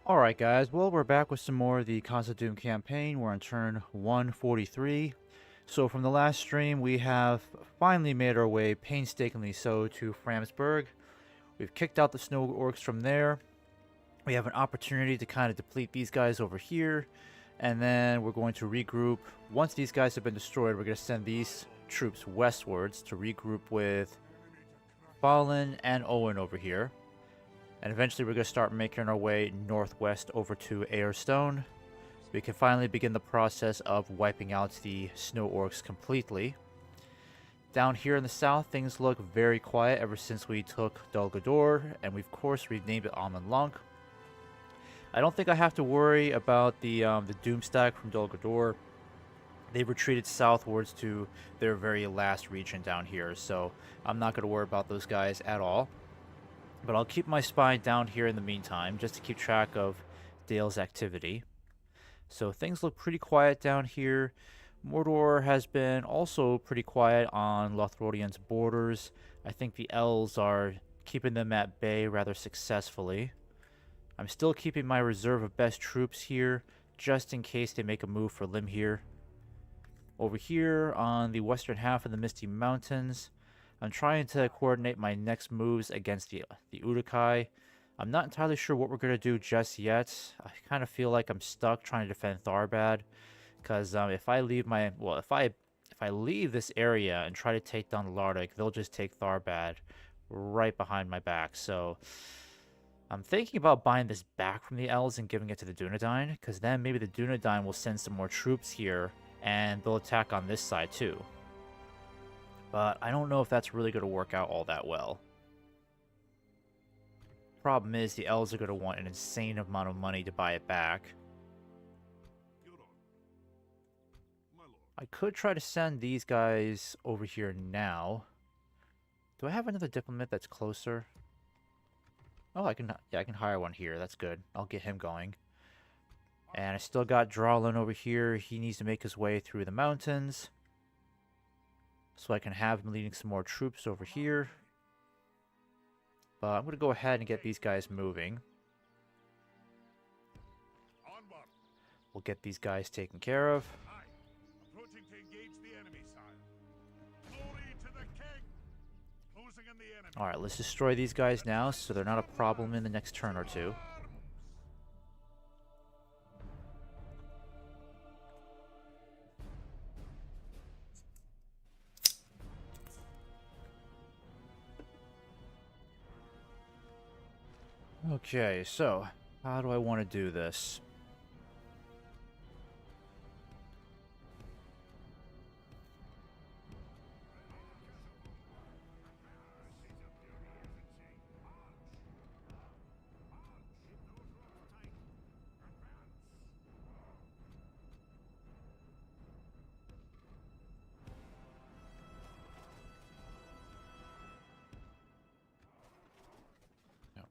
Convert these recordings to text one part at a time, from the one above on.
Alright guys, well we're back with some more of the Khazâd campaign. We're on turn 143. So from the last stream we have finally made our way, painstakingly so, to Framsburg. We've kicked out the snow orcs from there. We have an opportunity to kind of deplete these guys over here. And then we're going to regroup. Once these guys have been destroyed, we're going to send these troops westwards to regroup with Fallen and Owen over here. And eventually we're going to start making our way northwest over to Airstone. We can finally begin the process of wiping out the snow orcs completely. Down here in the south, things look very quiet ever since we took Dol Guldur, and we of course renamed it Almond Lunk. I don't think I have to worry about the Doomstack from Dol Guldur. They've retreated southwards to their very last region down here, so I'm not going to worry about those guys at all. But I'll keep my spy down here in the meantime, just to keep track of Dale's activity. So things look pretty quiet down here. Mordor has been also pretty quiet on Lothlorien's borders. I think the elves are keeping them at bay rather successfully. I'm still keeping my reserve of best troops here, just in case they make a move for Limhir. Over here on the western half of the Misty Mountains, I'm trying to coordinate my next moves against the Uruk-hai. I'm not entirely sure what we're going to do just yet. I kind of feel like I'm stuck trying to defend Tharbad. Because if I leave my... Well, if I leave this area and try to take down Lardic, they'll just take Tharbad right behind my back. So I'm thinking about buying this back from the elves and giving it to the Dunedain. Because then maybe the Dunedain will send some more troops here. And they'll attack on this side too. But I don't know if that's really going to work out all that well. Problem is, the elves are going to want an insane amount of money to buy it back. I could try to send these guys over here now. Do I have another diplomat that's closer? Oh, I can hire one here. That's good. I'll get him going. And I still got Drawlin over here. He needs to make his way through the mountains. So I can have him leading some more troops over here. But I'm going to go ahead and get these guys moving. We'll get these guys taken care of. Alright, let's destroy these guys now so they're not a problem in the next turn or two. Okay, so how do I want to do this?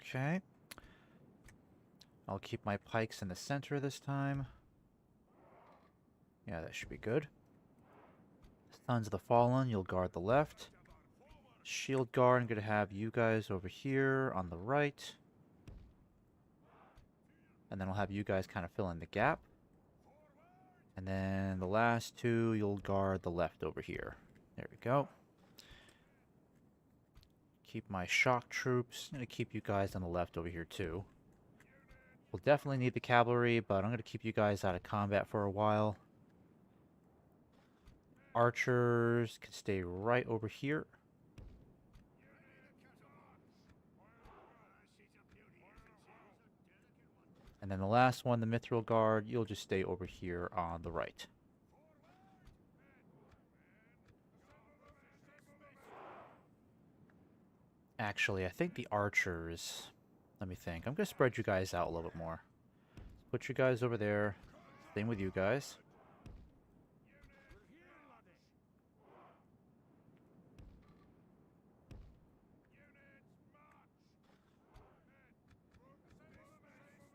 Okay. I'll keep my pikes in the center this time. Yeah, that should be good. Sons of the Fallen, you'll guard the left. Shield Guard, I'm going to have you guys over here on the right. And then I'll have you guys kind of fill in the gap. And then the last two, you'll guard the left over here. There we go. Keep my shock troops. I'm going to keep you guys on the left over here too. We'll definitely need the cavalry, but I'm going to keep you guys out of combat for a while. Archers can stay right over here. And then the last one, the Mithril Guard, you'll just stay over here on the right. Actually, I think the archers... Let me think. I'm going to spread you guys out a little bit more. Put you guys over there. Same with you guys.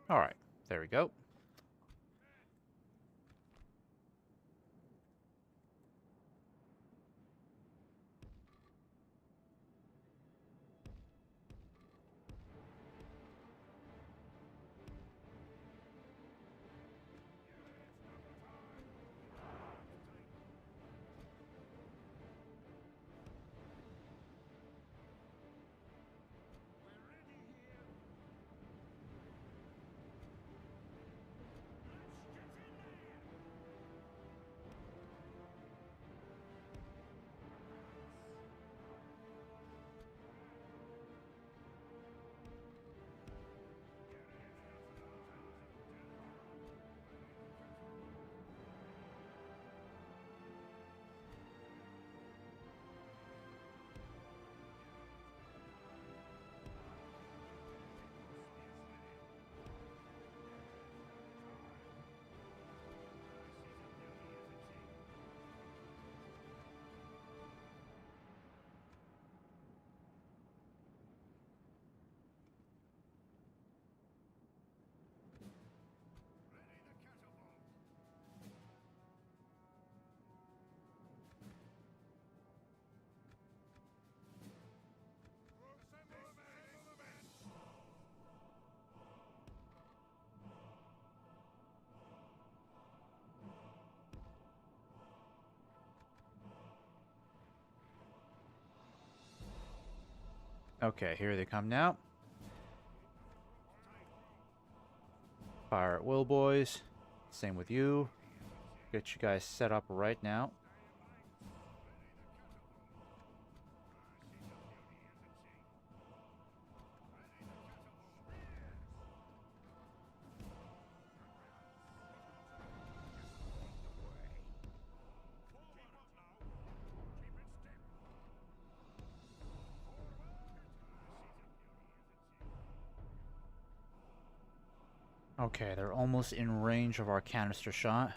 Alright, there we go. Okay, here they come now. Fire at will, boys. Same with you. Get you guys set up right now. Okay, they're almost in range of our canister shot.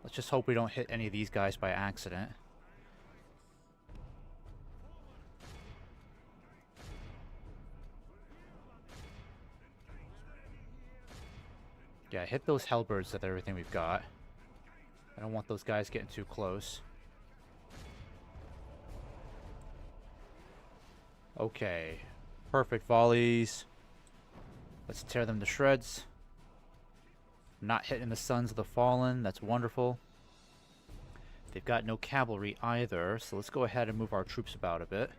Let's just hope we don't hit any of these guys by accident. Yeah, hit those halberds with everything we've got. I don't want those guys getting too close. Okay. Perfect volleys. Let's tear them to shreds. Not hitting the Sons of the Fallen. That's wonderful. They've got no cavalry either, so let's go ahead and move our troops about a bit.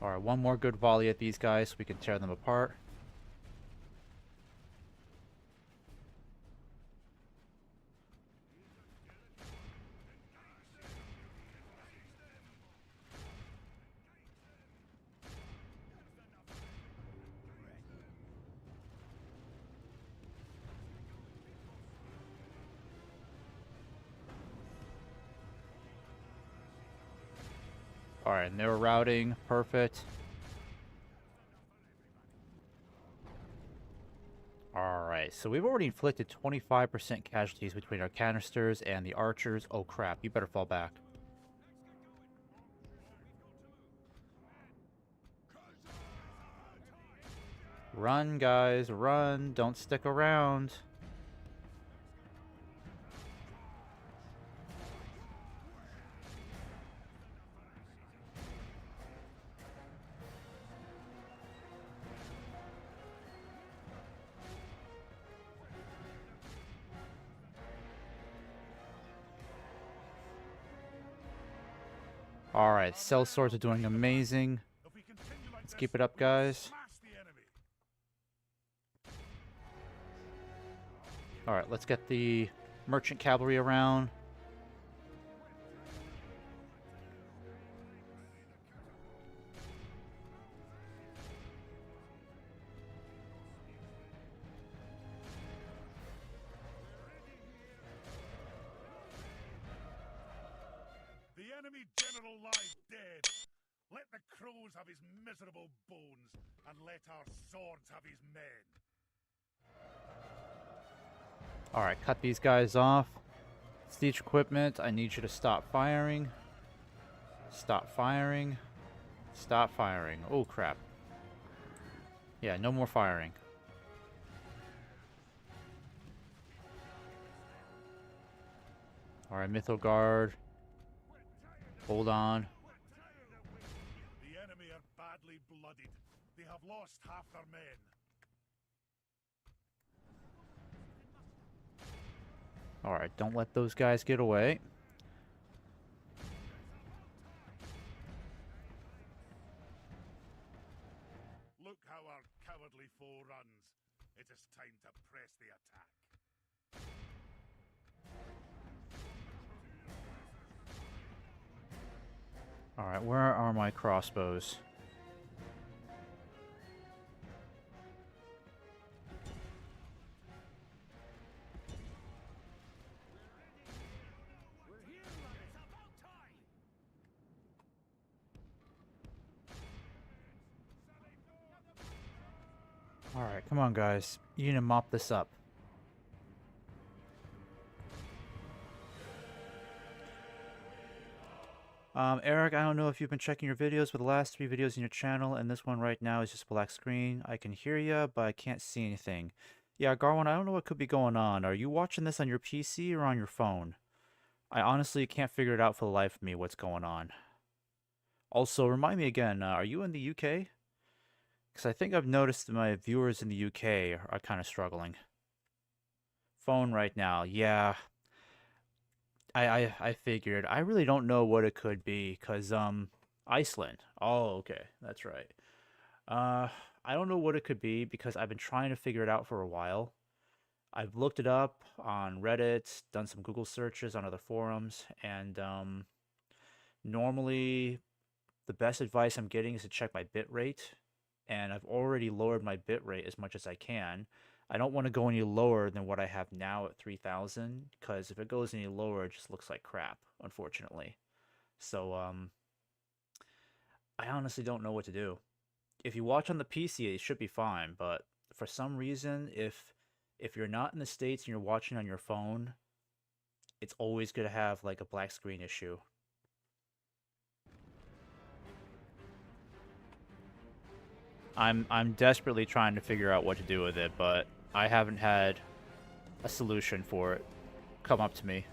Alright, one more good volley at these guys so we can tear them apart. Alright, and they're routing. Perfect. Alright, so we've already inflicted 25% casualties between our canisters and the archers. Oh crap, you better fall back. Run, guys, run. Don't stick around. Alright, cell swords are doing amazing. Let's keep it up, guys. Alright, let's get the merchant cavalry around. The enemy general lies dead. Let the crows have his miserable bones, and let our swords have his men. Alright, cut these guys off. Siege equipment, I need you to stop firing. Stop firing. Stop firing. Oh, crap. Yeah, no more firing. Alright, Mytho Guard. Hold on. The enemy are badly blooded. They have lost half their men. Alright, don't let those guys get away. Look how our cowardly foe runs. It is time to press the attack. Alright, where are my crossbows? Alright, come on, guys. You need to mop this up. Eric, I don't know if you've been checking your videos, but the last 3 videos in your channel and this one right now is just black screen. I can hear you, but I can't see anything. Yeah, Garwin, I don't know what could be going on. Are you watching this on your PC or on your phone? I honestly can't figure it out for the life of me what's going on. Also, remind me again, are you in the UK? Because I think I've noticed that my viewers in the UK are kind of struggling. Phone right now, yeah. I figured. I really don't know what it could be, because, Iceland. Oh, okay, that's right. Uh, I don't know what it could be, because I've been trying to figure it out for a while. I've looked it up on Reddit, done some Google searches on other forums, and, normally the best advice I'm getting is to check my bit rate, and I've already lowered my bit rate as much as I can. I don't want to go any lower than what I have now at 3000, because if it goes any lower, it just looks like crap, unfortunately. So, I honestly don't know what to do. If you watch on the PC, it should be fine, but for some reason, if you're not in the States and you're watching on your phone, it's always going to have like a black screen issue. I'm desperately trying to figure out what to do with it, but I haven't had a solution for it come up to me.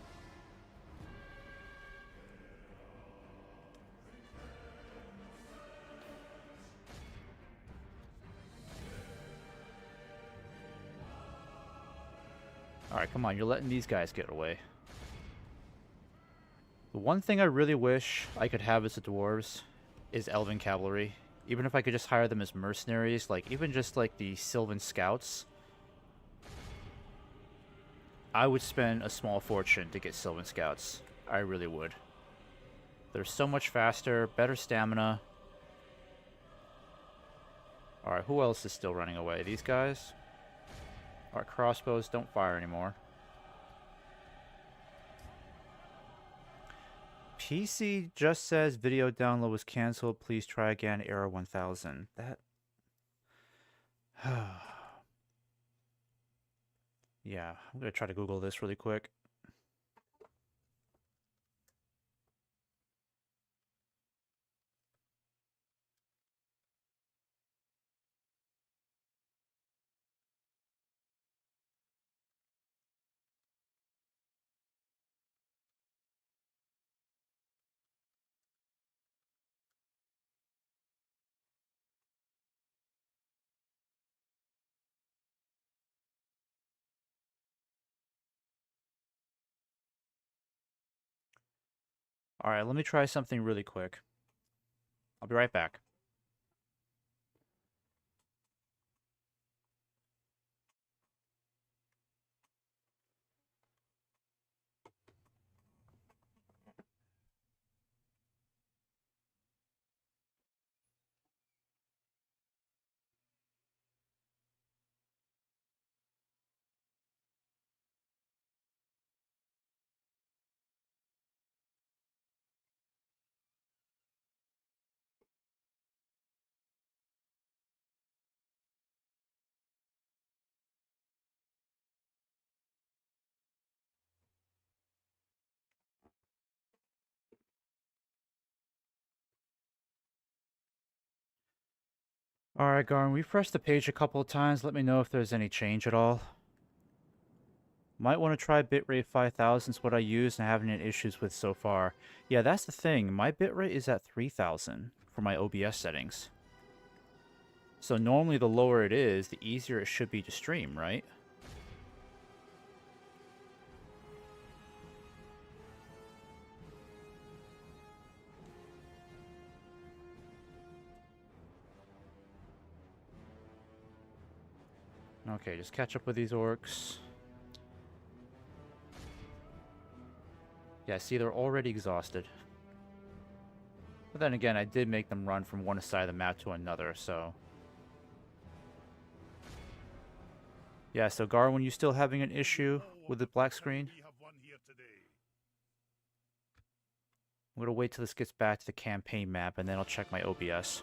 Alright, come on, you're letting these guys get away. The one thing I really wish I could have as the dwarves is Elven Cavalry. Even if I could just hire them as mercenaries, like even just like the Sylvan Scouts, I would spend a small fortune to get Sylvan Scouts. I really would. They're so much faster, better stamina. Alright, who else is still running away? These guys? Alright, crossbows don't fire anymore. PC just says video download was canceled. Please try again. Error 1000. That... Yeah, I'm going to try to Google this really quick. Alright, let me try something really quick. I'll be right back. Alright, Garn, refresh the page a couple of times. Let me know if there's any change at all. Might want to try bitrate 5000. It's what I use and I haven't had issues with so far. Yeah, that's the thing. My bitrate is at 3000 for my OBS settings. So normally the lower it is, the easier it should be to stream, right? Okay, just catch up with these orcs. Yeah, see, they're already exhausted. But then again, I did make them run from one side of the map to another, so... Yeah, so Garwin, you still having an issue with the black screen? I'm gonna wait till this gets back to the campaign map, and then I'll check my OBS.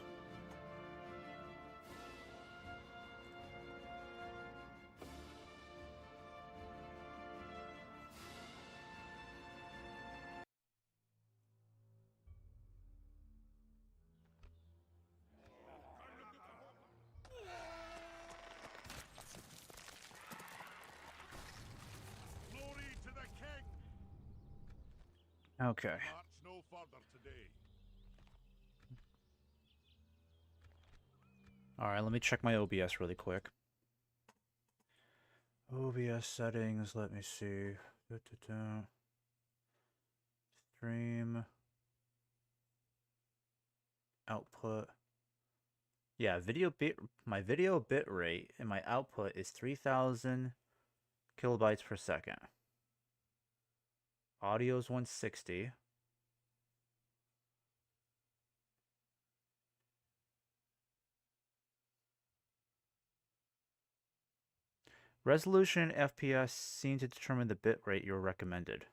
Glory to the king! Okay. March no further today. Alright, let me check my OBS really quick. OBS settings, let me see. Stream. Output. Yeah, my video bit rate and my output is 3000 kilobytes per second. Audio is 160. Resolution and FPS seem to determine the bit rate you're recommended.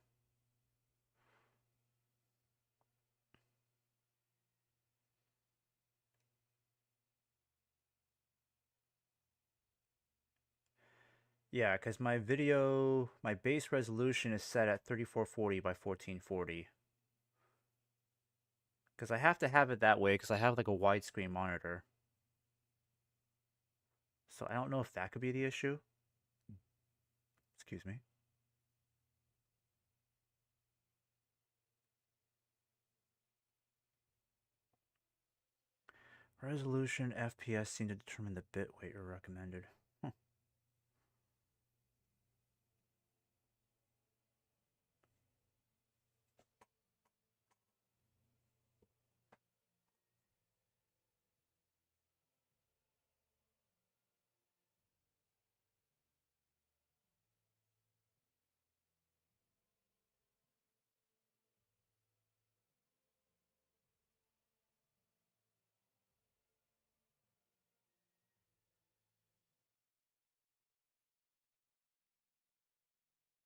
Yeah, because my base resolution is set at 3440 by 1440. Because I have to have it that way because I have like a widescreen monitor. So I don't know if that could be the issue. Excuse me. Resolution, FPS seem to determine the bit weight you're recommended.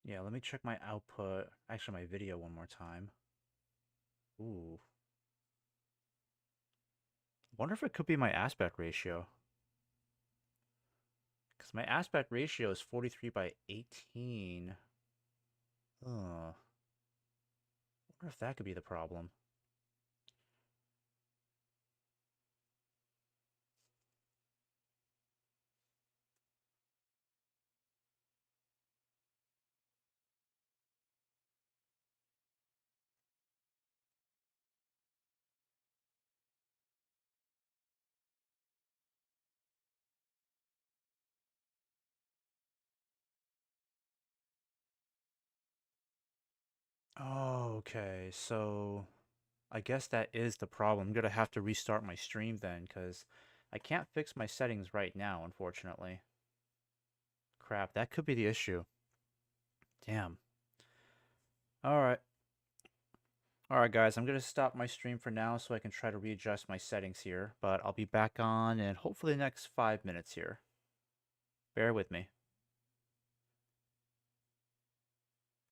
Yeah, let me check my output. Actually, my video one more time. Ooh. Wonder if it could be my aspect ratio. Because my aspect ratio is 43 by 18. Wonder if that could be the problem. Oh, okay. So I guess that is the problem. I'm gonna have to restart my stream then, because I can't fix my settings right now, unfortunately. Crap, that could be the issue. Damn. Alright. Alright, guys, I'm gonna stop my stream for now so I can try to readjust my settings here, but I'll be back on in hopefully the next 5 minutes here. Bear with me.